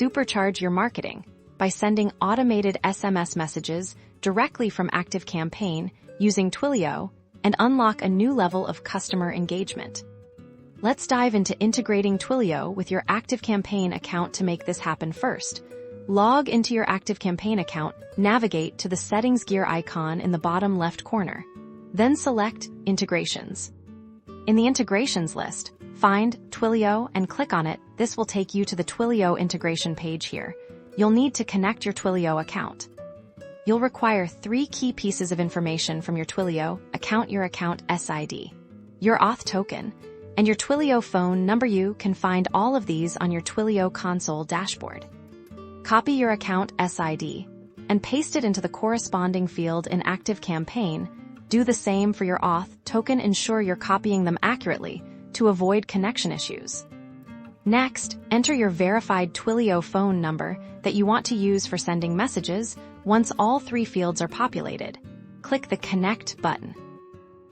supercharge your marketing by sending automated SMS messages directly from ActiveCampaign using Twilio and unlock a new level of customer engagement. Let's dive into integrating Twilio with your ActiveCampaign account to make this happen first. Log into your ActiveCampaign account, navigate to the Settings gear icon in the bottom left corner. Then select Integrations. In the Integrations list, find Twilio and click on it. This will take you to the Twilio integration page here. You'll need to connect your Twilio account. You'll require 3 key pieces of information from your Twilio account: your account SID, your auth token, and your Twilio phone number. You can find all of these on your Twilio console dashboard. Copy your account SID and paste it into the corresponding field in ActiveCampaign. Do the same for your auth token. Ensure you're copying them accurately to avoid connection issues. Next, enter your verified Twilio phone number that you want to use for sending messages. Once all 3 fields are populated, click the Connect button.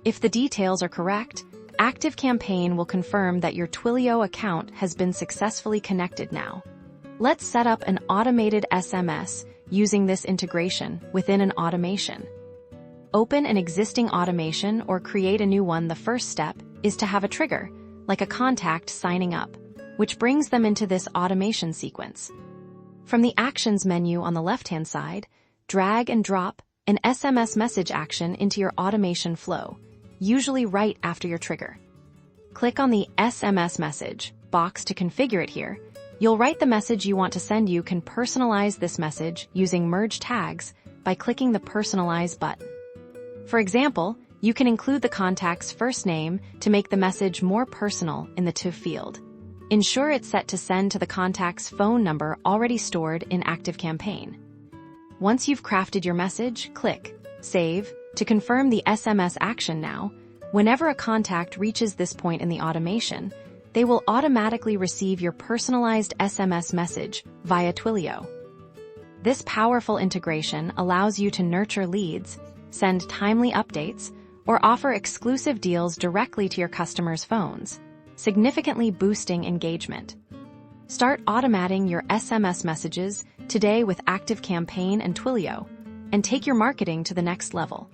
If the details are correct, ActiveCampaign will confirm that your Twilio account has been successfully connected now. Let's set up an automated SMS using this integration within an automation. Open an existing automation or create a new one. The first step is to have a trigger, like a contact signing up, which brings them into this automation sequence. From the Actions menu on the left-hand side, drag and drop an SMS message action into your automation flow, usually right after your trigger. Click on the SMS message box to configure it here. You'll write the message you want to send. You can personalize this message using merge tags by clicking the Personalize button. For example, you can include the contact's first name to make the message more personal in the To field. Ensure it's set to send to the contact's phone number already stored in ActiveCampaign. Once you've crafted your message, click Save to confirm the SMS action. Now, whenever a contact reaches this point in the automation, they will automatically receive your personalized SMS message via Twilio. This powerful integration allows you to nurture leads, send timely updates, or offer exclusive deals directly to your customers' phones, significantly boosting engagement. Start automating your SMS messages today with ActiveCampaign and Twilio, and take your marketing to the next level.